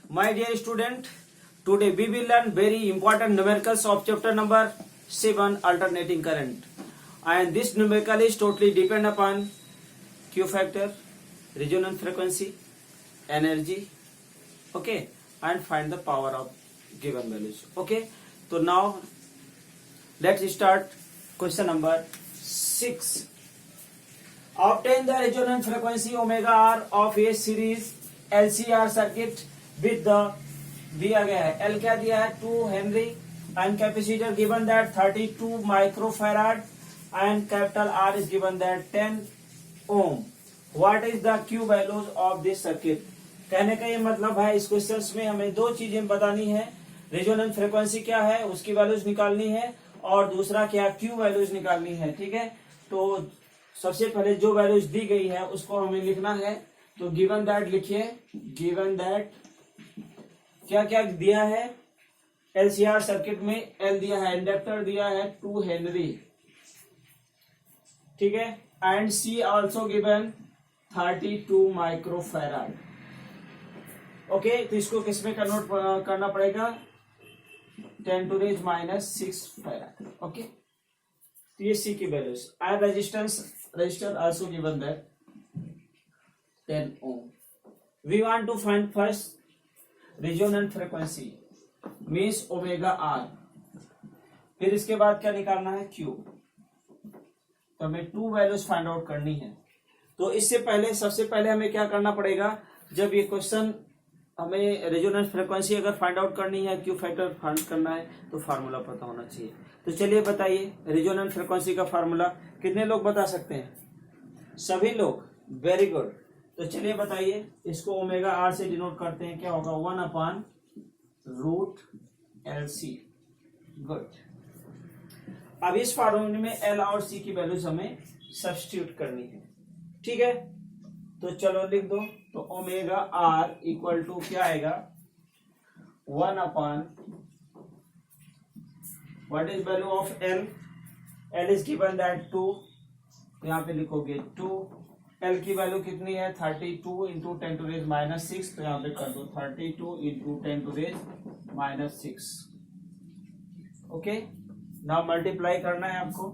My dear student, today we will learn very important numericals of chapter number 7, alternating current. And this numerical is totally depend upon Q factor, resonance frequency, energy, okay, and find the power of given values. Okay, so now let's start question number 6. Obtain the resonance frequency omega r of a series LCR circuit with the दिया गया है L क्या दिया है 2 Henry and capacitor given that 32 microfarad and capital R is given that 10 ohm. What is the Q values of this circuit? कहने का ये मतलब है इस क्वेश्चंस में हमें दो चीजें बतानी है, रेजोनेंस फ्रीक्वेंसी क्या है उसकी वैल्यूज निकालनी है और दूसरा क्या Q वैल्यूज निकालनी है. ठीक है, तो सबसे पहले जो वैल्यूज दी गई है उसको हमें लिखना है. तो गिवन दैट लिखिए, गिवन दैट क्या क्या दिया है एलसीआर सर्किट में. एल दिया है, इंडक्टर दिया है 2 हेनरी, ठीक है, and C also given 32 microfarad. Okay, तो इसको किस में कन्वर्ट करना पड़ेगा 10 to the -6 फैराड. ओके, तो ये सी की values. And resistor also given that 10 ohm. We want to find first resonant frequency means omega R. फिर इसके बाद क्या निकालना है Q. तो हमें 2 वैल्यूज फाइंड आउट करनी है. तो इससे पहले सबसे पहले हमें क्या करना पड़ेगा, जब ये क्वेश्चन हमें रेजोनेंट फ्रीक्वेंसी अगर फाइंड आउट करनी है, Q फैक्टर फाइंड करना है, तो फार्मूला पता होना चाहिए. तो चलिए बताइए रेजोनेंट फ्रीक्वेंसी का फार्मूला. कितने लोग बता सकते हैं? सभी लोग, वेरी गुड. तो चलिए बताइए, इसको ओमेगा आर से डिनोट करते हैं. क्या होगा 1/√LC. गुड. अब इस फार्मूले में एल और सी की वैल्यूज हमें सब्स्टिट्यूट करनी है. ठीक है, तो चलो लिख दो. तो ओमेगा आर इक्वल टू क्या आएगा 1/, what is value of L. L is given that 2, यहां पे लिखोगे 2. एल की वैल्यू कितनी है 32 इंटू 10 to the -6. तो यहाँ पे कर दो 32 into 10 to the -6. Okay, now multiply करना है आपको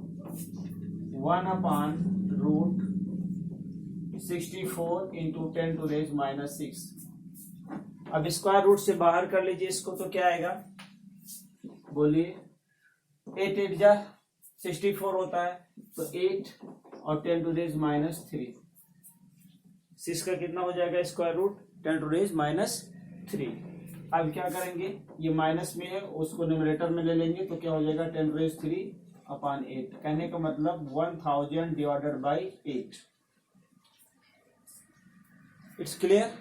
1/√64 इंटू 10 to the -6. अब स्क्वायर रूट से बाहर कर लीजिए इसको, तो क्या आएगा बोलिए. 8 8 जा 64 होता है, तो 8 और 10 to the -3. 6 का कितना हो जाएगा स्क्वायर रूट 10 to the -3. अब क्या करेंगे, ये माइनस में है उसको न्यूमरेटर में ले लेंगे, तो क्या हो जाएगा 10 to the 3/8. कहने का मतलब 1000 डिवाइडेड बाई 8. It's clear.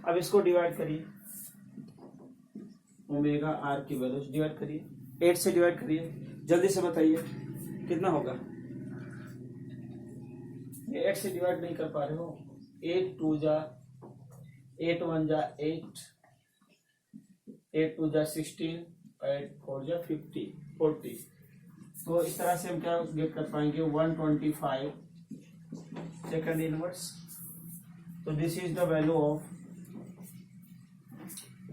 अब इसको डिवाइड करिए, ओमेगा आर की वैल्यूज डिवाइड करिए, 8 से डिवाइड करिए. जल्दी से बताइए कितना होगा. ये 8 से डिवाइड नहीं कर पा रहे हो. 8 2 जा 8 1 जा 8, 8 2 जा 16, 8 4 जा 40. तो इस तरह से हम क्या गेट कर पाएंगे 125 सेकंड इनवर्स. तो this is the value of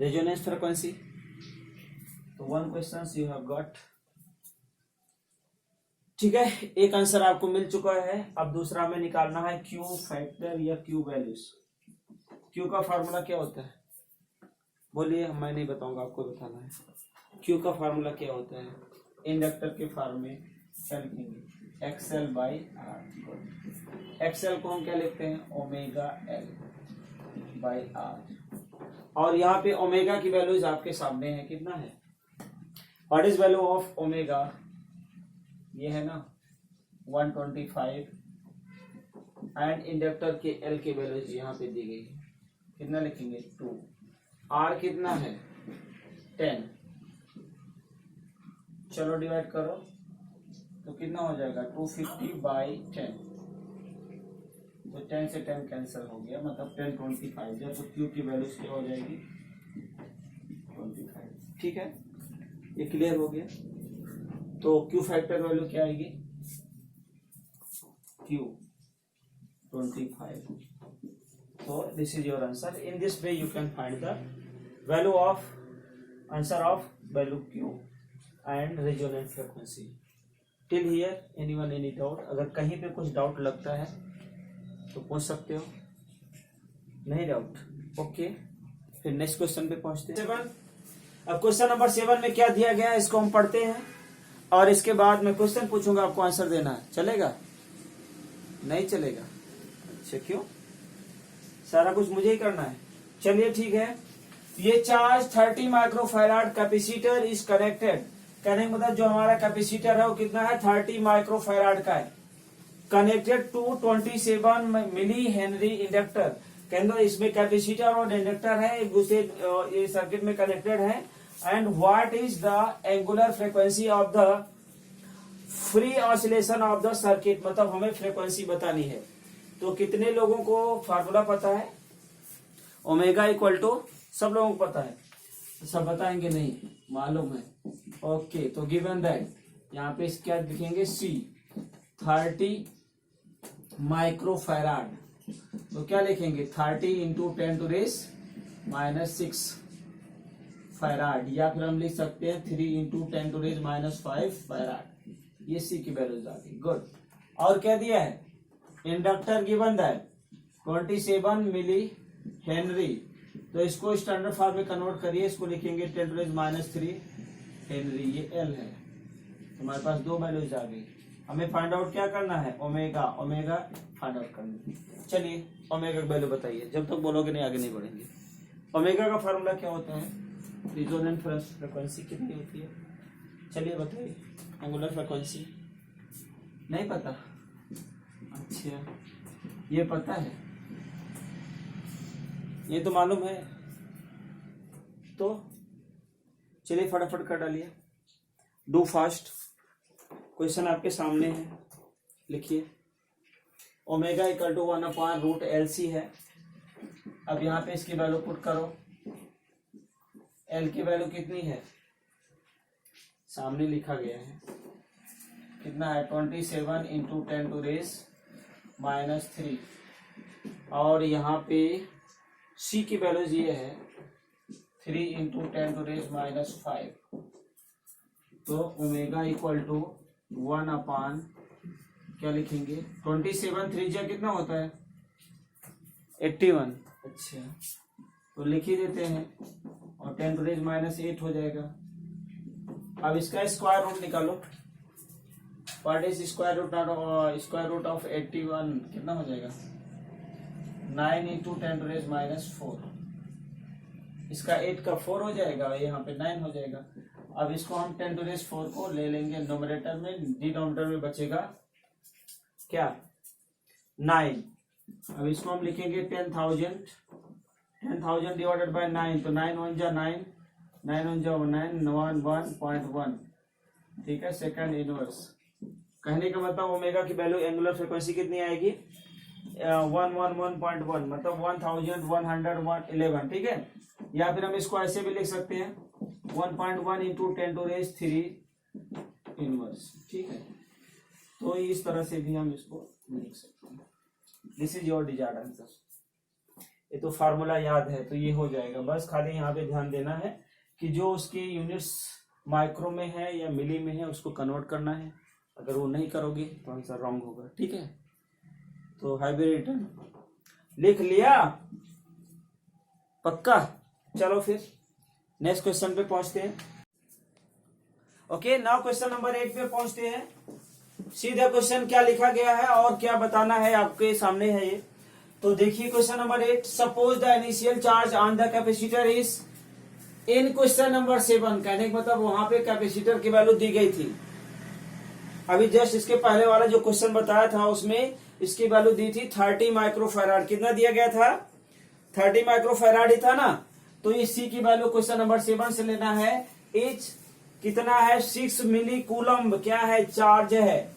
resonance frequency. तो 1 क्वेश्चन यू हैव गॉट. ठीक है, एक आंसर आपको मिल चुका है. अब दूसरा में निकालना है Q फैक्टर या Q वैल्यूज. Q का फार्मूला क्या होता है बोलिए. मैं नहीं बताऊंगा, आपको बताना है. Q का फार्मूला क्या होता है, इंडक्टर के फॉर्म में लिखेंगे XL/R. XL को हम क्या लिखते हैं ओमेगा L/R. और यहाँ पे ओमेगा की वैल्यूज आपके सामने है, कितना है. What is value of omega, ये है ना 125. एंड इंडक्टर के एल के वैल्यूज यहाँ पे दी गई है, कितना लिखेंगे 2. आर कितना है 10. चलो डिवाइड करो, तो कितना हो जाएगा 250/10. तो 10 से 10 कैंसिल हो गया, मतलब 1025. जब तो Q की वैल्यूज क्या हो जाएगी 25. ठीक है, ये क्लियर हो गया. तो Q फैक्टर वैल्यू क्या आएगी Q 25. So this is your answer. In this way you can find the value of answer of value Q and resonant frequency. Till here anyone any doubt? अगर कहीं पे कुछ doubt लगता है तो पूछ सकते हो, नहीं डाउट? ओके, फिर नेक्स्ट क्वेश्चन पे पहुंचते हैं। 7। अब क्वेश्चन नंबर 7 में क्या दिया गया है इसको हम पढ़ते हैं और इसके बाद मैं क्वेश्चन पूछूंगा, आपको आंसर देना है। चलेगा? नहीं चलेगा? अच्छा, क्यों? सारा कुछ मुझे ही करना है? चलिए ठीक है। ये charge 30 microfarad capacitor is connected. कहने का मतलब जो हमारा कैपेसिटर है वो कितना है? 30 माइक्रोफैराड का है। Connected to 27 milli henry inductor. कहते इसमें कैपेसिटर और इंडक्टर है, एक दूसरे ये सर्किट में कनेक्टेड है। And what is the angular frequency of the free oscillation of the circuit. मतलब हमें फ्रीक्वेंसी बतानी है। तो कितने लोगों को फार्मूला पता है? ओमेगा इक्वल टू, सब लोगों को पता है? सब बताएंगे? नहीं मालूम है? ओके, तो गिवन दैट यहाँ पे क्या लिखेंगे? सी 30 माइक्रोफैराड। तो क्या लिखेंगे? 30 इंटू 10⁻⁻6 फैराड, या फिर हम लिख सकते हैं 3 इंटू 10⁻⁵ फैराड। ये सी की वैल्यूज आ गई। गुड। और क्या दिया है? Inductor given that 27 milli henry. तो इसको स्टैंडर्ड फॉर्म में कन्वर्ट करिए, इसको लिखेंगे 10⁻³ हेनरी। ये एल है। हमारे पास दो वैल्यूज आ गई। हमें फाइंड आउट क्या करना है? ओमेगा। ओमेगा फाइंड आउट करना है। चलिए ओमेगा का वैल्यू बताइए। जब तक बोलोगे नहीं आगे नहीं बढ़ेंगे। ओमेगा का फार्मूला क्या होता है? रिजोनेंट फ्रीक्वेंसी कितनी होती है? चलिए बताइए। एंगुलर फ्रीक्वेंसी नहीं पता? अच्छा, ये पता है, ये तो मालूम है। तो चलिए फटाफट कर डालिए, डू फास्ट। क्वेश्चन आपके सामने है, लिखिए। ओमेगा इक्वल टू 1/√LC है। अब यहाँ पे इसकी वैल्यू पुट करो। एल की वैल्यू कितनी है? सामने लिखा गया है। कितना है? 27 इंटू 10⁻⁻3। और यहाँ पे सी की वैल्यूज ये है 3 इंटू 10⁻⁵। तो ओमेगा इक्वल टू 1/, क्या लिखेंगे? 27 3 कितना होता है? 81। अच्छा, तो लिख ही देते हैं और 10⁻⁸ हो जाएगा। अब इसका स्क्वायर रूट निकालो। What is square root of 81? कितना हो जाएगा? 9 इंटू 10⁻⁴। इसका 8 का 4 हो जाएगा, यहाँ पे 9 हो जाएगा। अब इसको हम 10⁻⁴ को ले लेंगे नोमिनेटर में, डिनोमिनेटर में बचेगा क्या? 9। अब इसको हम लिखेंगे 10,000 डिवाइडेड बाय 9। तो 9 1 जा 9, 9 1 जा 9, 1.1। ठीक है, सेकंड इनवर्स। कहने का मतलब ओमेगा की वैल्यू एंगुलर फ्रीक्वेंसी कितनी आएगी? 111.1, मतलब 1111। ठीक है, या फिर हम इसको ऐसे भी लिख सकते हैं 1.1 इंटू 10⁻³ इनवर्स। ठीक है, तो इस तरह से भी हम इसको लिख सकते हैं। This is your desired answer. ये तो फार्मूला याद है तो ये हो जाएगा। बस खाली यहाँ पे ध्यान देना है कि जो उसके यूनिट्स माइक्रो में है या मिली में है उसको कन्वर्ट करना है। अगर वो नहीं करोगे तो आंसर रॉन्ग होगा। ठीक है, तो हाइब्रिड लिख लिया? पक्का? चलो फिर नेक्स्ट क्वेश्चन पे पहुंचते हैं। ओके, नाउ क्वेश्चन नंबर 8 पे पहुंचते हैं। सीधा क्वेश्चन क्या लिखा गया है और क्या बताना है आपके सामने है ये। तो देखिए question number 8, suppose the initial charge on the capacitor is in question number 7। कहने का मतलब वहां पे कैपेसिटर की वैल्यू दी गई थी। अभी जस्ट इसके पहले वाला जो क्वेश्चन बताया था उसमें इसकी वैल्यू दी थी 30 माइक्रोफैराड। कितना दिया गया था? 30 माइक्रोफैराड ही था ना। तो इस सी की वैल्यू क्वेश्चन नंबर 7 से लेना है। एच कितना है? 6 मिली कूलम्ब क्या है? चार्ज है।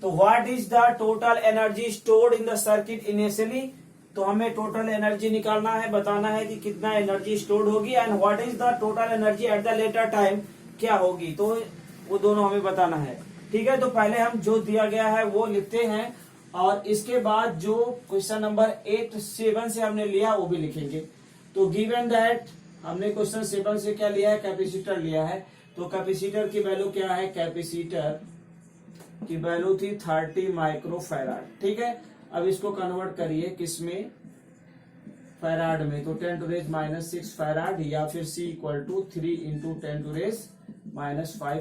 तो what is the total energy stored in the circuit initially. तो हमें टोटल एनर्जी निकालना है, बताना है कि कितना एनर्जी स्टोर्ड होगी and what is the total energy at the later time क्या होगी। तो वो दोनों हमें बताना है। ठीक है, तो पहले हम जो दिया गया है वो लिखते हैं और इसके बाद जो क्वेश्चन नंबर 7 से हमने लिया वो भी लिखेंगे। तो गिवन दैट हमने क्वेश्चन 7 से क्या लिया है, कैपेसिटर लिया है। तो कैपेसिटर की वैल्यू क्या है, कैपेसिटर की वैल्यू थी 30 माइक्रोफैराड, ठीक है। अब इसको कन्वर्ट करिए किसमें, फैराड में, तो 10⁻⁻⁶ फैराड या फिर C equal to 3 into 10⁻⁵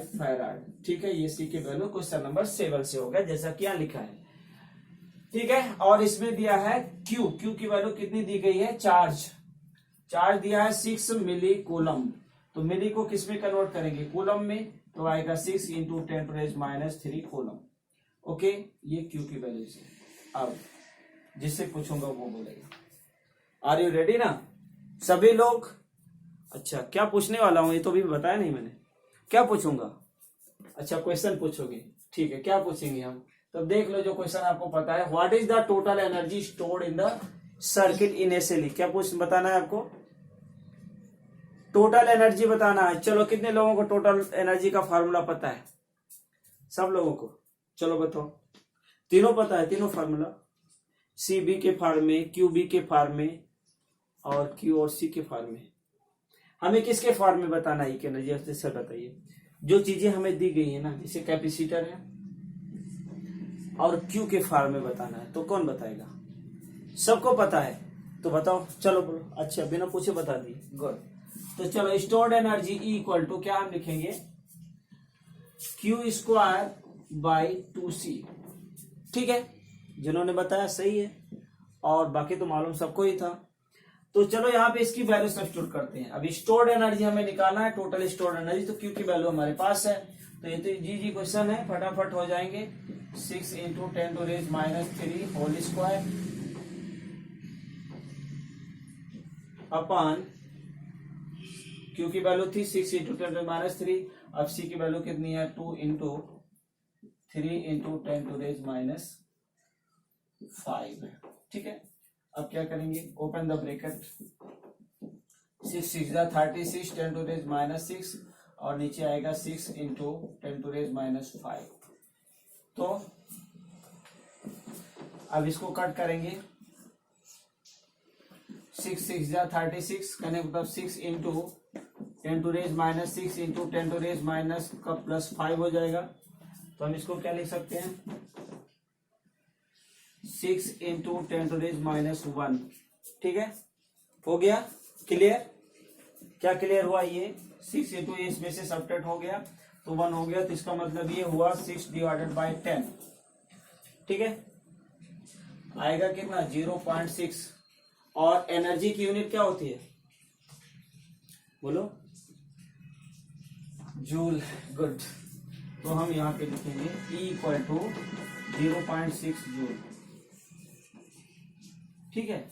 farad, ठीक है। ये C की वैल्यू क्वेश्चन नंबर 7 से हो गया, जैसा कि यहाँ लिखा है, ठीक है। और इसमें दिया है Q की वैल्यू कितनी दी गई है, चार्ज दिया है 6 मिली कूलम। तो मिली को किस में कन्वर्ट करेंगे, कूलम में, तो आएगा 6 इंटू 10⁻³ कूलम। ओके, ये Q की वैल्यू से। अब जिससे पूछूंगा वो बोलेगा। आर यू रेडी ना सभी लोग? अच्छा, क्या पूछने वाला हूं ये तो भी बताया नहीं मैंने, क्या पूछूंगा? अच्छा, क्वेश्चन पूछोगे, ठीक है। क्या पूछेंगे हम, तब देख लो जो क्वेश्चन आपको पता है। What is the total energy stored in the circuit initially, क्या पूछ बताना है आपको, टोटल एनर्जी बताना है। चलो, कितने लोगों को टोटल एनर्जी का फार्मूला पता है? सब लोगों को, चलो बताओ। तीनों पता है, तीनों फार्मूला, सी बी के फार्म में, क्यू बी के फार्म में और क्यू और सी के फार्म में। हमें किसके फार्म में बताना है एनर्जी, से बताइए। जो चीजें हमें दी गई है ना, जैसे कैपेसिटर है और क्यू के फार्म में बताना है, तो कौन बताएगा? सबको पता है, तो बताओ, चलो बोलो। अच्छा, बिना पूछे बता दिए, गुड। तो चलो, stored energy E equal to क्या हम लिखेंगे, Q²/2C, ठीक है। जिन्होंने बताया सही है, और बाकी तो मालूम सबको ही था। तो चलो यहाँ पे इसकी वैल्यू सब्स्टिट्यूट करते हैं। अभी स्टोर्ड एनर्जी हमें निकालना है, टोटल स्टोर्ड एनर्जी, तो Q की वैल्यू हमारे पास है, तो ये तो जी क्वेश्चन है, फटाफट हो जाएंगे। 6 into 10⁻³ whole square upon Q की वैल्यू थी 6 इंटू 10⁻³, अब C की वैल्यू कितनी है, 2 इंटू 3 इंटू 10⁻⁵, ठीक है। अब क्या करेंगे, ओपन द ब्रैकेट, 6 6 36, 10⁻⁶, और नीचे आएगा 6 इंटू 10⁻⁵। तो अब इसको कट करेंगे, 6 6 36 करने मतलब 6 इंटू 10⁻⁶ इंटू 10⁻⁻ का +5 हो जाएगा। तो हम इसको क्या लिख सकते हैं, 6 इंटू 10⁻⁻1, ठीक है। हो गया क्लियर? क्या क्लियर हुआ? ये 6 इंटू इसमें से सब्ट्रैक्ट हो गया तो 1 हो गया, तो इसका मतलब ये हुआ 6/10, ठीक है। आएगा कितना, 0.6। और एनर्जी की यूनिट क्या होती है, बोलो, जूल, गुड। तो हम यहाँ पे लिखेंगे E इक्वल टू 0.6 जूल, ठीक है।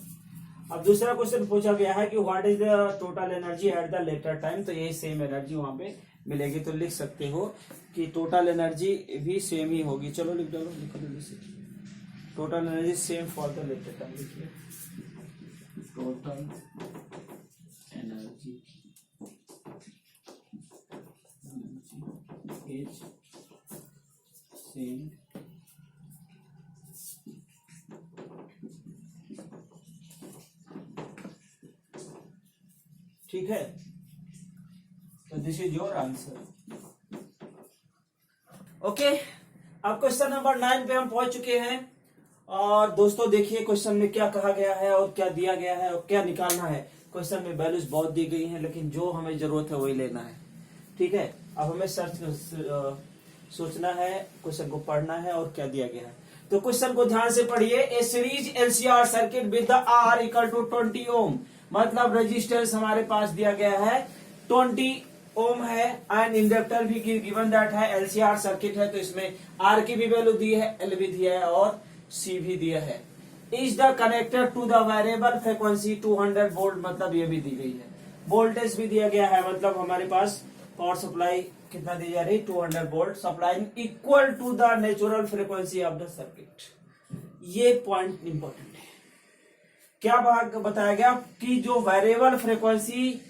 अब दूसरा क्वेश्चन पूछा गया है कि what is the total energy at the later time, तो यही सेम एनर्जी वहां पे मिलेगी। तो लिख सकते हो कि टोटल एनर्जी भी सेम ही होगी। चलो लिख डालो, लिखो जल्दी से, total energy same for the later time, लिखिए टोटल एनर्जी इज सेम ठीक है। तो this is your answer, okay. अब क्वेश्चन नंबर 9 पे हम पहुंच चुके हैं। और दोस्तों देखिए क्वेश्चन में क्या कहा गया है और क्या दिया गया है और क्या निकालना है। क्वेश्चन में वैल्यूज बहुत दी गई हैं, लेकिन जो हमें जरूरत है वही लेना है, ठीक है। अब हमें सोचना है, क्वेश्चन को पढ़ना है और क्या दिया गया है। तो क्वेश्चन को ध्यान से पढ़िए। A series LCR circuit with the R equal to 20 ohm, मतलब रेजिस्टेंस हमारे पास दिया गया है 20 ओम है, एंड इंडक्टर भी गिवन दैट है, एलसीआर सर्किट है, तो इसमें आर की भी वैल्यू दी है, एल भी दिया है और सी भी दिया है। Is the connected to the variable frequency 200 volt, मतलब ये भी दी गई है। वोल्टेज भी दिया गया है, मतलब हमारे पास पावर सप्लाई कितना दी जा रही, 200 volt supplying equal to the natural frequency of the circuit. ये पॉइंट इंपॉर्टेंट है। क्या बताया गया कि जो variable frequency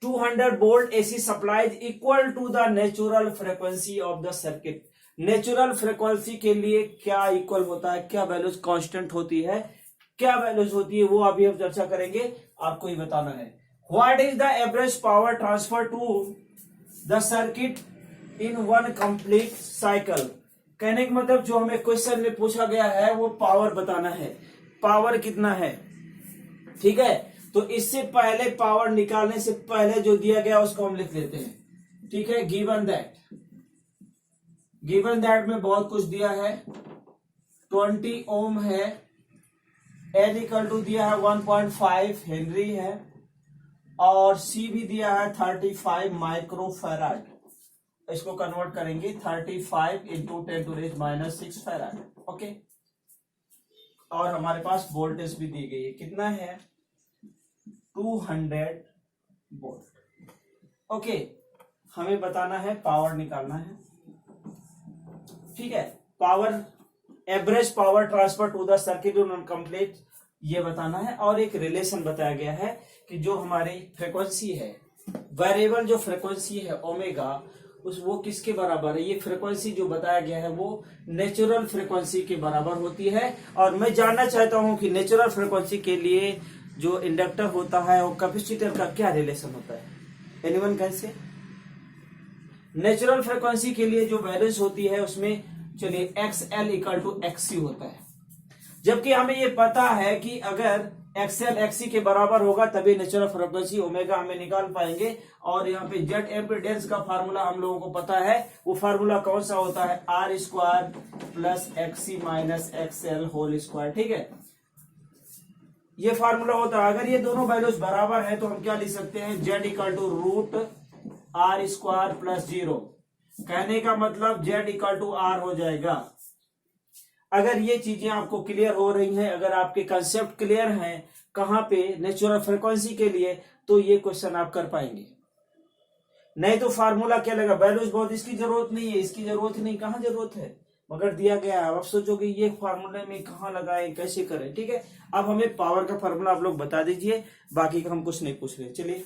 200 volt AC supplies equal to the natural frequency of the circuit. Natural frequency के लिए क्या इक्वल होता है, क्या वैल्यूज कांस्टेंट होती है, क्या वैल्यूज होती है, वो अभी हम चर्चा करेंगे, आपको ही बताना है। What is the average power transfer to the circuit in one complete cycle. कहने का मतलब जो हमें क्वेश्चन में पूछा गया है वो पावर बताना है, पावर कितना है। ठीक है, तो इससे पहले पावर निकालने से पहले जो दिया गया उसको हम लिख लेते हैं। ठीक है, गिवन दैट में बहुत कुछ दिया है। 20 ओम है, एन इक्वल टू दिया है 1.5 हेनरी है, और सी भी दिया है 35 माइक्रोफैराड। इसको कन्वर्ट करेंगे 35 इंटू 10⁻⁻6 फैराड। ओके, और हमारे पास वोल्टेज भी दी गई है, कितना है 200 वोल्ट। ओके, हमें बताना है, पावर निकालना है। ठीक है, power average power transfer to the circuit in complete ये बताना है। और एक रिलेशन बताया गया है कि जो हमारी फ्रीक्वेंसी है, वेरिएबल जो फ्रीक्वेंसी है ओमेगा, वो किसके बराबर है। ये फ्रीक्वेंसी जो बताया गया है वो नेचुरल फ्रीक्वेंसी के बराबर होती है। और मैं जानना चाहता हूं कि नेचुरल फ्रीक्वेंसी के लिए जो इंडक्टर होता है और कैपेसिटर का क्या रिलेशन होता है। Anyone can say? Natural frequency के लिए जो वैल्यूज होती है उसमें चलिए XL इक्वल टू XC होता है, जबकि हमें ये पता है कि अगर XL XC के बराबर होगा तभी नेचुरल फ्रीक्वेंसी ओमेगा हमें निकाल पाएंगे। और यहाँ पे जेट एम्पीडेंस का फार्मूला हम लोगों को पता है, वो फार्मूला कौन सा होता है, R² plus XC minus XL whole square. ठीक है, ये फार्मूला होता है। अगर ये दोनों वैल्यूज बराबर है तो हम क्या लिख सकते हैं, Z equal to √R² plus 0। कहने का मतलब Z इक्वल टू R हो जाएगा। अगर ये चीजें आपको क्लियर हो रही हैं, अगर आपके कंसेप्ट क्लियर हैं कहां पे नेचुरल फ्रीक्वेंसी के लिए, तो ये क्वेश्चन आप कर पाएंगे। नहीं तो फार्मूला क्या लगा, वैल्यूज बहुत, इसकी जरूरत नहीं है, इसकी जरूरत नहीं, कहां जरूरत है, मगर दिया गया है। आप सोचोगे ये फार्मूले में कहां लगाएं, कैसे करें। ठीक है, अब हमें पावर का फार्मूला आप लोग बता दीजिए, बाकी का हम कुछ नहीं पूछ रहे। चलिए,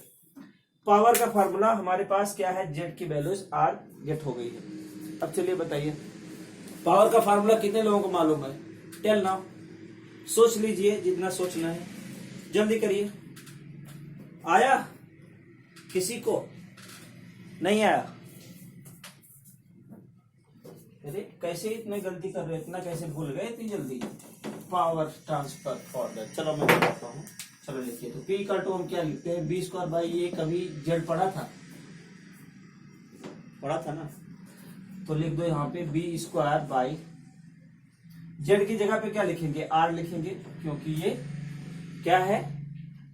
पावर का फार्मूला हमारे पास क्या है, जेड की वैल्यूज आर गेट हो गई है। अब चलिए बताइए पावर का फार्मूला कितने लोगों को मालूम है, टेल नाउ। सोच लीजिए जितना सोचना है, जल्दी करिए। आया किसी को? नहीं आया? अरे कैसे इतने गलती कर रहे, इतना कैसे भूल गए इतनी जल्दी। पावर ट्रांसफर फॉर दैट, चलो मैं बताता हूँ। चलो लिखिए, तो P का टू हम क्या लिखते हैं, B²/A। कभी जेड पढ़ा था ना, तो लिख दो यहाँ पे B²/, जेड की जगह पे क्या लिखेंगे, R लिखेंगे, क्योंकि ये क्या है,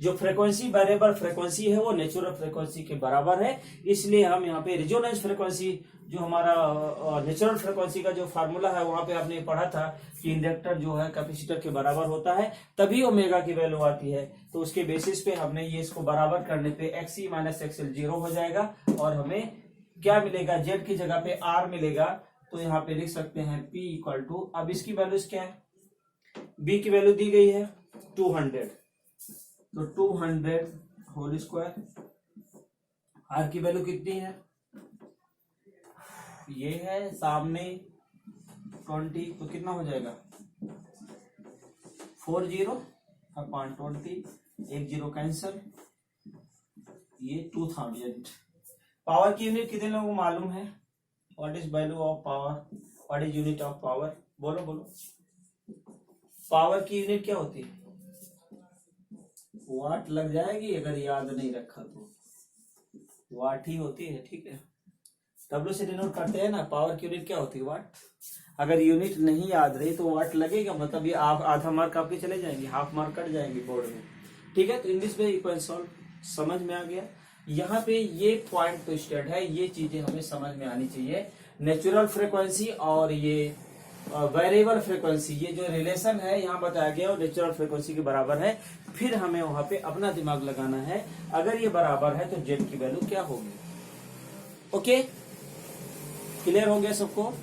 जो फ्रीक्वेंसी वेरिएबल फ्रीक्वेंसी है वो नेचुरल फ्रीक्वेंसी के बराबर है। इसलिए हम यहाँ पे रेजोनेंस फ्रीक्वेंसी, जो हमारा नेचुरल फ्रीक्वेंसी का जो फार्मूला है वहां पे आपने पढ़ा था कि इंडक्टर जो है कैपेसिटर के बराबर होता है, तभी ओमेगा की वैल्यू आती है। तो उसके बेसिस पे हमने ये इसको बराबर करने पे XC माइनस XL 0 हो जाएगा, और हमें क्या मिलेगा, जेड की जगह पे R मिलेगा। तो यहाँ पे लिख सकते हैं P इक्वल टू, अब इसकी वैल्यूज क्या है, B की वैल्यू दी गई है 200, तो 200 होल स्क्वायर। R की वैल्यू कितनी है, ये है सामने 20, तो कितना हो जाएगा 40/20, एक 0 कैंसल, ये 2000। पावर की यूनिट कितने लोगों को मालूम है, what is value of power, what is unit of power, बोलो बोलो। पावर की यूनिट क्या होती है, वाट लग जाएगी, अगर याद नहीं रखा तो वाट ही होती है। ठीक है, W से डिनोट करते हैं ना, पावर की यूनिट क्या होती है, वाट। अगर यूनिट नहीं याद रही तो वाट लगेगा, मतलब ये आप आधा मार्क आपके चले जाएंगे, हाफ मार्क कट जाएंगे बोर्ड में। ठीक है, तो in this way you can solve. समझ में आ गया। यहाँ पे ये पॉइंट तो स्टेट है, ये चीजें हमें समझ में आनी चाहिए। नेचुरल फ्रीक्वेंसी और ये वेरिएबल फ्रीक्वेंसी, ये जो रिलेशन है यहाँ बताया गया, और नेचुरल फ्रीक्वेंसी के बराबर है। फिर हमें वहां पे अपना दिमाग लगाना है, अगर ये बराबर है तो जेड की वैल्यू क्या होगी। ओके, क्लियर हो गया सबको,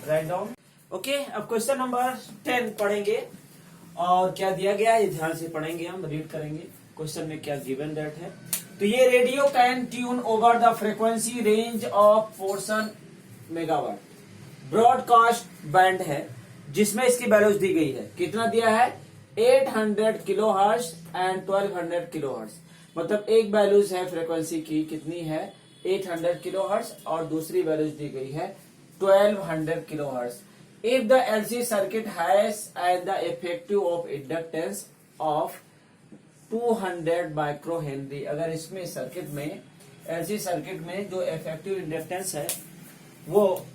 राइट डाउन। ओके, अब क्वेश्चन नंबर 10 पढ़ेंगे, और क्या दिया गया है ये ध्यान से पढ़ेंगे, हम रीड करेंगे क्वेश्चन में क्या गिवन दैट है। तो ये radio can tune over the frequency range of 400 megawatt broadcast band है, जिसमें इसकी वैल्यूज दी गई है। कितना दिया है, 800 किलोहर्ट्ज एंड 1200 किलोहर्ट्ज। मतलब एक वैल्यूज है फ्रीक्वेंसी की, कितनी है 800 किलोहर्ट्ज, और दूसरी वैल्यूज दी गई है 1200 kilohertz. If the LC circuit has and the effective of inductance of 200 micro Henry, अगर इसमें सर्किट में, एलसी सर्किट में जो इफेक्टिव इंडक्टेंस है वो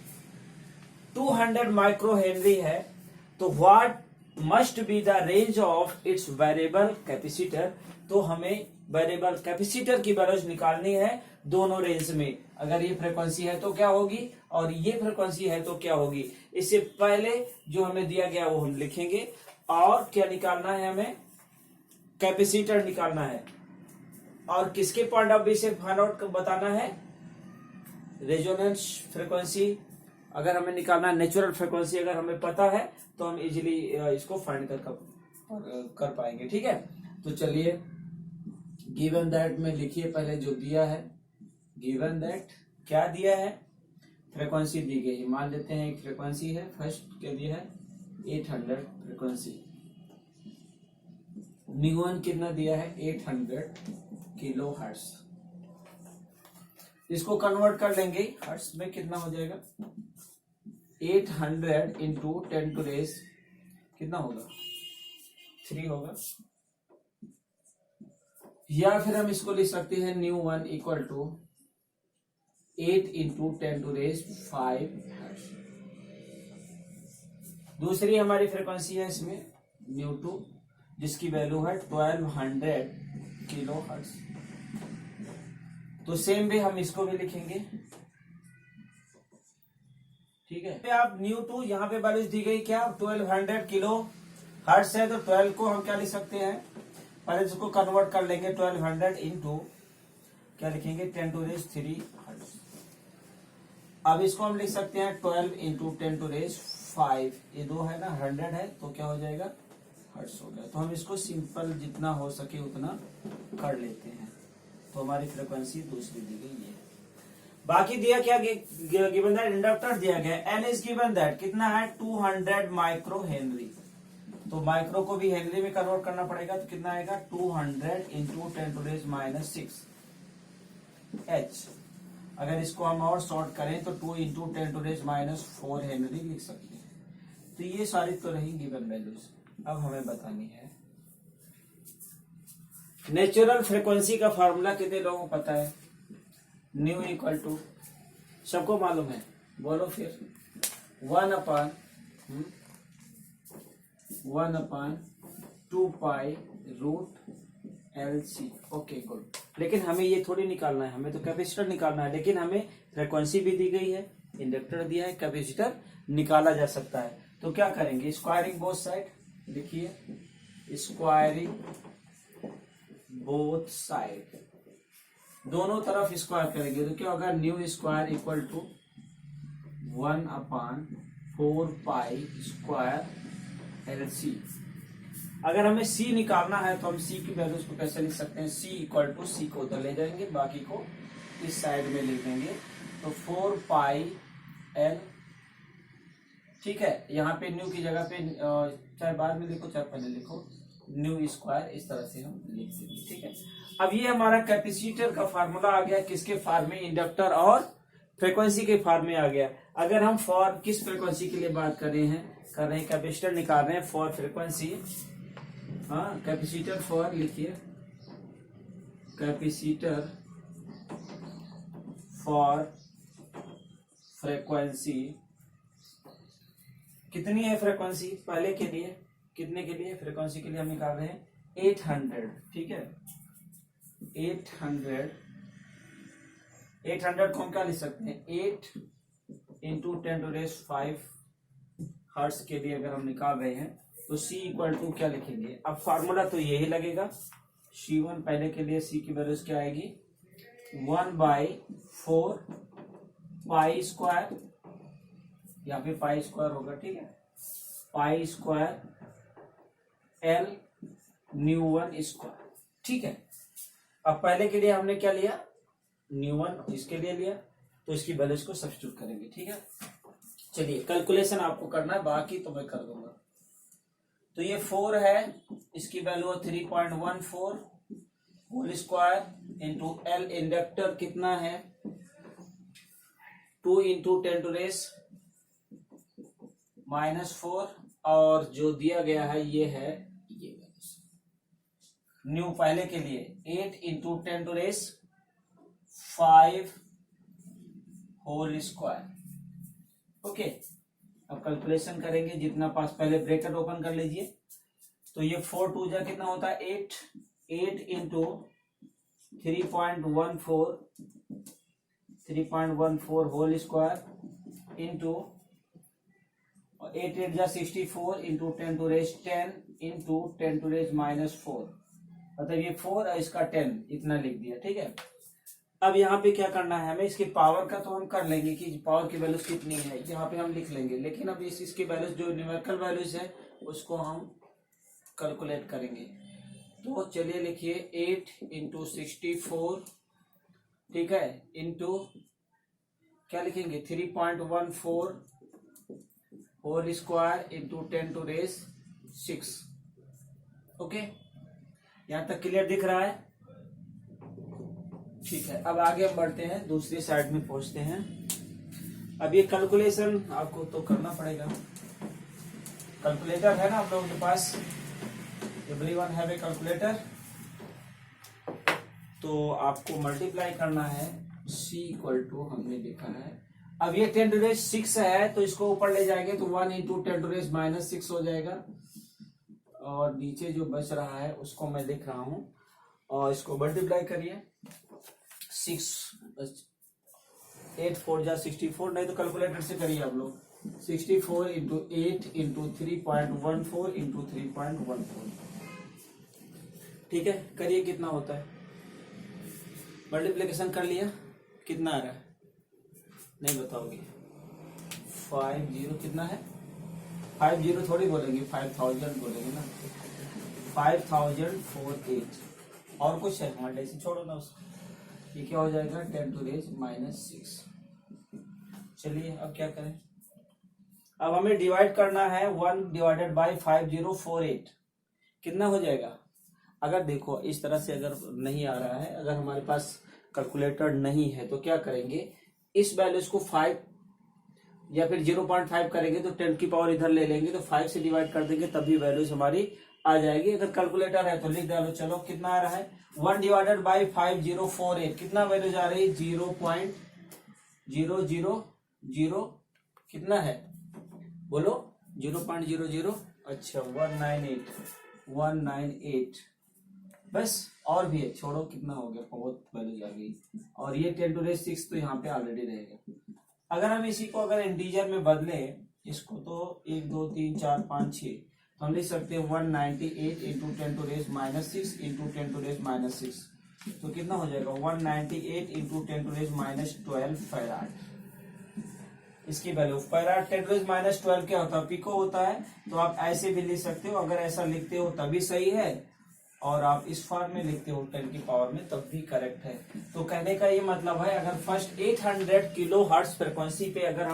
200 माइक्रो हेनरी है, तो what must be the range of its variable capacitor. तो हमें वेरिएबल कैपेसिटर की वैल्यूज निकालनी है दोनों रेंज में। अगर ये फ्रीक्वेंसी है तो क्या होगी और ये फ्रीक्वेंसी है तो क्या होगी। इससे पहले जो हमें दिया गया वो हम लिखेंगे, और क्या निकालना है, हमें कैपेसिटर निकालना है। और किसके पॉइंट ऑफ व्यू से फाइंड आउट बताना है, रेजोनेंस फ्रीक्वेंसी। अगर हमें निकालना है नेचुरल फ्रीक्वेंसी, अगर हमें पता है तो हम इजीली इसको फाइंड कर पाएंगे। ठीक है, तो चलिए गिवन दैट में लिखिए पहले जो दिया है। गिवन दैट क्या दिया है, फ्रीक्वेंसी दी गई है। मान लेते हैं एक फ्रीक्वेंसी है, फर्स्ट क्या दिया है 800 फ्रीक्वेंसी। न्यून कितना दिया है 800 किलो हर्ट्ज। इसको कन्वर्ट कर लेंगे हर्ट्ज में, कितना हो जाएगा 800 इंटू 10 टू रेज कितना होगा 3 होगा। या फिर हम इसको लिख सकते हैं nu one equal to 8 into 10 to raise 5 hertz. दूसरी हमारी फ्रीक्वेंसी है इसमें न्यू टू, जिसकी वैल्यू है 1200 किलो हर्ट्ज। तो सेम वे हम इसको भी लिखेंगे। ठीक है, आप न्यू टू यहाँ पे वैल्यूज दी गई क्या 1200 किलो हर्ट्ज है, तो 12 को हम क्या लिख सकते हैं, पहले इसको कन्वर्ट कर लेंगे 1200 इंटू क्या लिखेंगे 10 टू रेज 3 हर्ट्ज। अब इसको हम लिख सकते हैं 12 इंटू 10 टू रेज 5, ये 2 है ना 100 है तो क्या हो जाएगा हर्ट्ज हो गया। तो हम इसको सिंपल जितना हो सके उतना कर लेते हैं। तो हमारी फ्रीक्वेंसी दूसरी दी गई है। बाकी दिया क्या, गिवन दैट इंडक्टर दिया गया, एन इज गिवन दैट कितना है 200 माइक्रो हेनरी। तो माइक्रो को भी हेनरी में कन्वर्ट करना पड़ेगा, तो कितना आएगा 200 इंटू 10 टू रेज -6 एच। अगर इसको हम और शॉर्ट करें तो 2 इंटू 10 टू रेज -4 हेनरी लिख सकते हैं। तो ये सारी तो रही गिवन वैल्यूज। अब हमें बतानी है नेचुरल फ्रीक्वेंसी का फॉर्मूला। कितने लोगों को पता है, न्यू इक्वल टू, सबको मालूम है, बोलो फिर 1/2 pi root LC। Okay good. लेकिन हमें ये थोड़ी निकालना है, हमें तो कैपेसिटर निकालना है। लेकिन हमें फ्रीक्वेंसी भी दी गई है, इंडक्टर दिया है, कैपेसिटर निकाला जा सकता है। तो क्या करेंगे, स्क्वायरिंग बोथ साइड लिखिए, स्क्वायरिंग बोथ साइड, दोनों तरफ स्क्वायर करेंगे तो क्या होगा nu square equal to 1/4 pi square LC। अगर हमें C निकालना है तो हम C की वैल्यूज को कैसे लिख सकते हैं, C इक्वल टू C को उधर ले जाएंगे, बाकी को इस साइड में लिख देंगे। तो 4 पाई L, ठीक है, यहाँ पे न्यू की जगह पे चाहे बाद में लिखो चाहे पहले लिखो, न्यू स्क्वायर इस तरह से हम लिख देंगे। ठीक है, अब ये हमारा कैपेसिटर का फार्मूला आ गया, किसके फॉर्म में, इंडक्टर और फ्रीक्वेंसी के फॉर्म में आ गया। अगर हम फॉर किस फ्रीक्वेंसी के लिए बात कर रहे हैं कैपेसिटर निकाल रहे हैं फॉर फ्रीक्वेंसी, हाँ कैपेसिटर फॉर लिखिए, कैपेसिटर फॉर फ्रीक्वेंसी कितनी है फ्रीक्वेंसी, पहले के लिए कितने के लिए, फ्रीक्वेंसी के लिए हम निकाल रहे हैं 800। ठीक है, 800 को हम क्या लिख सकते हैं 8 इंटू 10 टू रेज 5 हर्ट्ज के लिए अगर हम निकाल रहे हैं तो C इक्वल टू क्या लिखेंगे। अब फार्मूला तो यही लगेगा, C1 पहले के लिए C की वैल्यूज क्या आएगी 1/4 पाई स्क्वायर, यहाँ पे पाई स्क्वायर होगा। ठीक है, pi square L new one square. ठीक है, अब पहले के लिए हमने क्या लिया न्यू वन, इसके लिए लिया तो इसकी वैल्यूज को सब्स्टिट्यूट करेंगे। ठीक है, चलिए कैलकुलेशन आपको करना है, बाकी तो मैं कर दूंगा। तो ये 4 है, इसकी value 3.14 whole square into L inductor कितना है 2 इंटू 10⁻⁻⁴ और जो दिया गया है ये है ये न्यू पहले के लिए 8 इंटू 10⁵ होल स्क्वायर। ओके, अब कैलकुलेशन करेंगे जितना पास, पहले ब्रैकेट ओपन कर लीजिए। तो ये 4 2 जा कितना होता है 8 इंटू 3.14 होल स्क्वायर इंटू 8 8 जा 64 इंटू 10⁻10 इंटू 10⁻⁻⁴, मतलब ये 4 और इसका 10 इतना लिख दिया। ठीक है, अब यहाँ पे क्या करना है हमें, इसकी पावर का तो हम कर लेंगे कि पावर की वैल्यूज कितनी है यहाँ पे हम लिख लेंगे, लेकिन अब इसकी वैल्यूज जो न्यूमेरिकल वैल्यूज है उसको हम कैलकुलेट करेंगे। तो चलिए लिखिए 8 इंटू 64, ठीक है, इंटू क्या लिखेंगे 3.14 होल स्क्वायर इंटू 10⁻⁶। ओके, यहां तक क्लियर दिख रहा है? ठीक है, अब आगे हम बढ़ते हैं, दूसरी साइड में पहुंचते हैं। अब ये कैलकुलेशन आपको तो करना पड़ेगा। कैलकुलेटर है ना आप लोगों के पास? Everyone have a calculator. तो आपको मल्टीप्लाई करना है c इक्वल टू हमने लिखा है, अब ये 10⁻⁶ है तो इसको ऊपर ले जाएंगे तो 1 इंटू 10⁻⁻⁶ हो जाएगा, और नीचे जो बच रहा है उसको मैं लिख रहा हूं, और इसको मल्टीप्लाई करिए 6 8 4 जा 64, नहीं तो कैलकुलेटर से करिए आप लोग। 64 इंटू 8 इंटू 3.14 इंटू 3.14, ठीक है, करिए कितना होता है। मल्टीप्लिकेशन कर लिया, कितना आ रहा है नहीं बताओगे? 50 कितना है? 50 थोड़ी बोलेंगे, 5000 बोलेंगे ना। 5048, और कुछ है हमारे से छोड़ो ना उसको। ये क्या हो जाएगा 10⁻⁻⁶। चलिए अब क्या करें, अब हमें डिवाइड करना है 1 डिवाइडेड बाई 5048, कितना हो जाएगा? अगर देखो इस तरह से अगर नहीं आ रहा है, अगर हमारे पास कैलकुलेटर नहीं है तो क्या करेंगे, इस वैल्यूज को 5 या फिर 0.5 करेंगे तो 10 की पावर इधर ले लेंगे तो 5 से डिवाइड कर देंगे तभी वैल्यूज हमारी आ जाएगी। अगर कैलकुलेटर है तो लिख डालो। चलो कितना आ रहा है 1 डिवाइडेड बाई 5048, कितना वैल्यूज आ रही है 0.000 कितना है बोलो 0.00, अच्छा 198 बस, और भी है छोड़ो, कितना हो गया बहुत वैल्यूज आ गई, और ये 10⁻⁶ तो यहाँ पे ऑलरेडी रहेगा। अगर हम इसी को अगर इंटीजर में बदले इसको तो 1 2 3 4 5 6, तो हम लिख सकते हैं 198 इंटू 10⁻⁻⁶ इंटू 10⁻⁻⁶, तो कितना हो जाएगा 198 इंटू 10⁻12 फैराड। इसकी वैल्यू फैराड 10⁻12 क्या होता है पिको होता है, तो आप ऐसे भी लिख सकते हो, अगर ऐसा लिखते हो तभी सही है, और आप इस फॉर्म में लिखते हो 10 की पावर में तब भी करेक्ट है। तो कहने का ये मतलब है अगर फर्स्ट 800 किलो हर्ट्ज फ्रिक्वेंसी पे अगर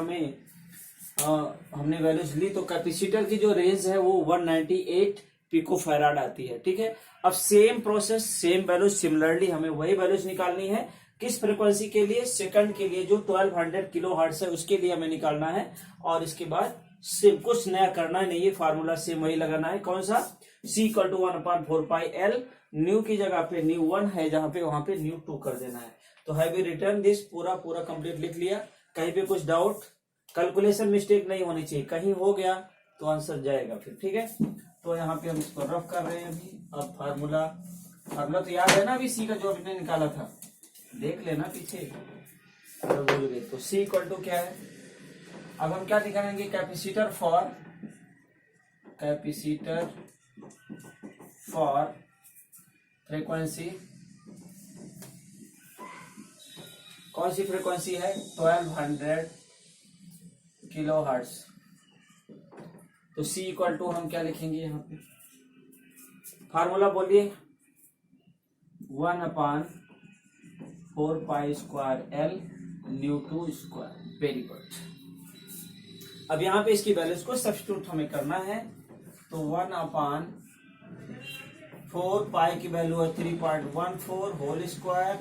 हमने वैल्यूज ली तो कैपेसिटर की जो रेंज है वो 198 पिको फैराड आती है। ठीक है, अब same process same values similarly हमें वही वैल्यूज निकालनी है, किस फ्रिक्वेंसी के लिए, सेकंड के लिए जो 1200 किलो हर्ट्ज है उसके लिए हमें निकालना है, और इसके बाद सिर्फ कुछ नया करना है नहीं, ये फार्मूला सेम वही लगाना है। कौन सा? C equal to 1/4πL, new की जगह पे न्यू 1 है जहां पे वहां पे न्यू 2 कर देना है। तो हैव वी रिटर्न दिस, पूरा कंप्लीट लिख लिया। कहीं पे कुछ डाउट, कैलकुलेशन मिस्टेक नहीं होनी चाहिए, कहीं हो गया तो आंसर जाएगा फिर। ठीक है, तो यहाँ पे हम इसको रफ कर रहे हैं अभी। अब फार्मूला तो याद है ना अभी C का जो हमने निकाला था, देख लेना पीछे अगर भूल गए तो। C इक्वल टू क्या है, अब हम क्या निकालेंगे, कैपेसिटर फॉर फ्रीक्वेंसी, कौन सी फ्रीक्वेंसी है 1200 किलो हर्ट्ज। तो C इक्वल टू हम क्या लिखेंगे यहाँ पे, फार्मूला बोलिए 1/4π² न्यू 2 स्क्वायर। Very good. अब यहाँ पे इसकी वैल्यूज को सब्स्टिट्यूट हमें करना है, तो 1/4 4, पाई की वैल्यू है 3.14 होल स्क्वायर,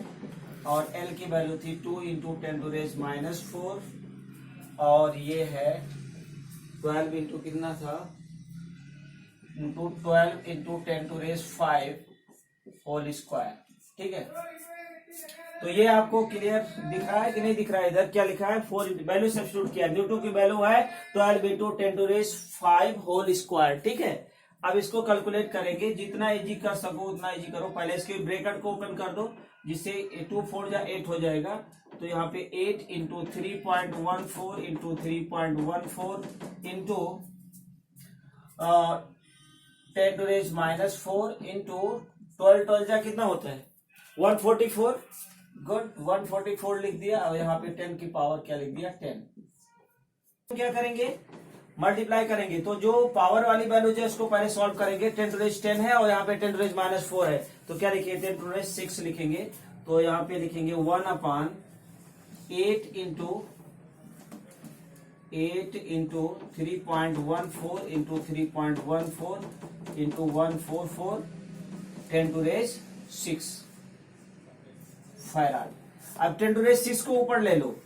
और एल की वैल्यू थी 2 इंटू 10 टू रेज माइनस 4, और ये है 12 इंटू कितना था, into 12 into 10 to raise 5 whole square. ठीक है, तो ये आपको क्लियर दिख रहा है कि नहीं दिख रहा है? इधर क्या लिखा है, 4 वैल्यू सब्स्टिट्यूट किया, न्यूटन की वैल्यू है 12 into 10 to raise 5 whole square. ठीक है, अब इसको कैलकुलेट करेंगे, जितना इजी कर सको उतना इजी करो। पहले इसके ब्रैकेट को ओपन कर दो, जिससे 2 4 जा 8 हो जाएगा। तो यहाँ पे 8 into 3.14 into 3.14 into 10 to raise minus 4 into 12 जा कितना होता है 144। गुड, 144 लिख दिया, और यहाँ पे 10 की पावर क्या लिख दिया 10। क्या करेंगे, मल्टीप्लाई करेंगे। तो जो पावर वाली वैल्यू है उसको पहले सॉल्व करेंगे। 10 टू रेज 10 है और यहाँ पे 10 टू रेज माइनस 4 है, तो क्या लिखिए 10 टू रेज 6 लिखेंगे। तो यहाँ पे लिखेंगे 1/8 into 3.14 into 3.14 into 144 10 to raise 6 farad. अब 10 टू रेज 6 को ऊपर ले लो,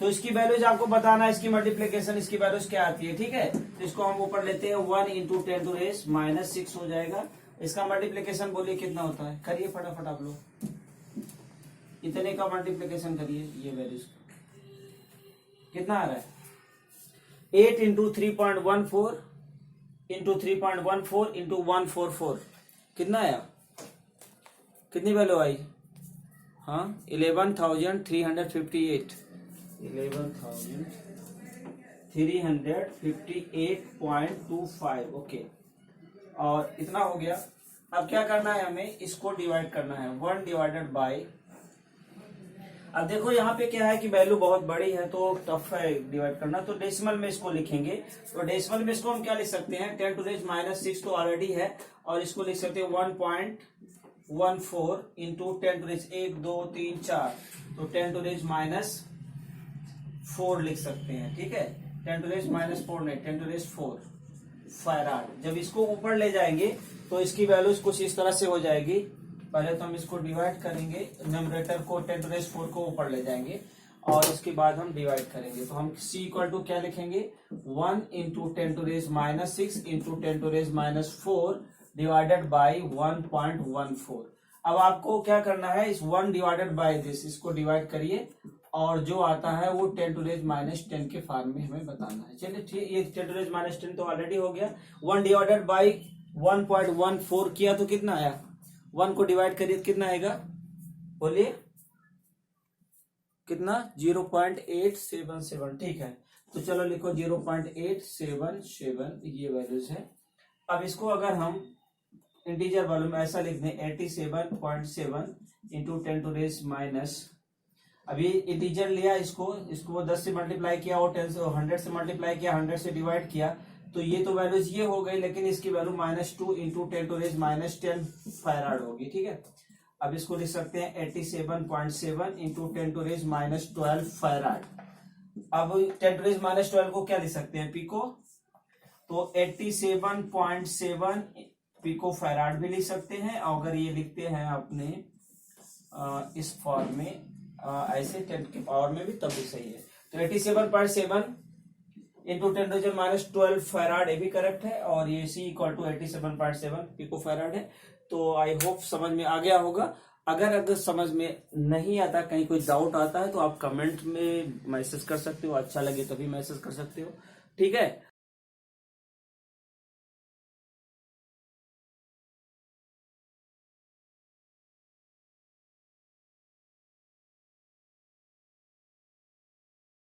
तो इसकी वैल्यूज आपको बताना है, इसकी मल्टीप्लीकेशन, इसकी वैल्यूज क्या आती है। ठीक है, तो इसको हम ऊपर लेते हैं, 1 इंटू 10 टू रेज माइनस 6 हो जाएगा। इसका मल्टीप्लीकेशन बोलिए कितना होता है, करिए फटाफट आप लोग, इतने का मल्टीप्लीकेशन करिए। ये वैल्यूज कितना आ रहा है, 8 इंटू 3.14 इंटू 3.14 इंटू 144 कितना आया, कितनी वैल्यू आई, हाँ 11,358 11,358.25। ओके, और इतना हो गया। अब क्या करना है, हमें इसको डिवाइड करना है 1 डिवाइडेड बाय। अब देखो यहाँ पे क्या है कि वैल्यू बहुत बड़ी है तो टफ है डिवाइड करना, तो डेसिमल में इसको लिखेंगे। तो डेसिमल में इसको हम क्या लिख सकते हैं, 10 टू रेज माइनस 6 तो ऑलरेडी है, और इसको लिख सकते हैं 1.14 इंटू 10 टू रेज 1 2 3 4, तो 10 टू रेज माइनस 4 लिख सकते हैं। ठीक है, 10 टू रेज माइनस 4 नहीं, 10 टू रेज 4 फैराड। जब इसको ऊपर ले जाएंगे तो इसकी वैल्यूज कुछ इस तरह से हो जाएगी। पहले तो हम इसको डिवाइड करेंगे, न्यूमरेटर को 10 टू रेज 4 को ऊपर ले जाएंगे, और इसके बाद हम डिवाइड करेंगे। तो हम c इक्वल टू क्या लिखेंगे, 1 into 10 to raise minus 6 into 10 to raise minus 4 divided by 1.14। अब आपको क्या करना है, इस 1 डिवाइडेड बाई दिस, इसको डिवाइड करिए, और जो आता है वो 10 टू रेज माइनस 10 के फॉर्म में हमें बताना है। चलिए ठीक, ये 10 टू रेज माइनस 10 तो ऑलरेडी हो गया। 1 डिवाइडेड बाई 1.14 किया तो कितना आया, 1 को डिवाइड करिए तो कितना आएगा, बोलिए कितना, 0.877। ठीक है, तो चलो लिखो 0.877, ये वैल्यूज है। अब इसको अगर हम इंटीजर वालों में ऐसा लिख दें 87.7 इंटू 10 टू रेज माइनस, अभी इंटीजर लिया, इसको 10 से मल्टीप्लाई किया और 10 से 100 से मल्टीप्लाई किया, 100 से डिवाइड किया, तो ये तो वैल्यूज ये हो गई, लेकिन इसकी value -2 into 10 to raise minus 10 farad होगी। ठीक है, अब इसको लिख सकते हैं 87.7 into 10 to raise minus 12 farad. अब 10 टू रेज माइनस 12 को क्या लिख सकते हैं, पिको, तो 87.7 पिको फैराड भी लिख सकते हैं। और अगर ये लिखते हैं अपने इस फॉर्म में ऐसे 10 की पावर में भी तब भी सही है। तो 87.7 इंटू 10 टू माइनस 12 फैराड, ये भी करेक्ट है, और ये सी इक्वल टू 87.7 पिको फैराड है। तो आई होप समझ में आ गया होगा। अगर समझ में नहीं आता, कहीं कोई डाउट आता है, तो आप कमेंट में मैसेज कर सकते हो, अच्छा लगे तभी मैसेज कर सकते हो। ठीक है,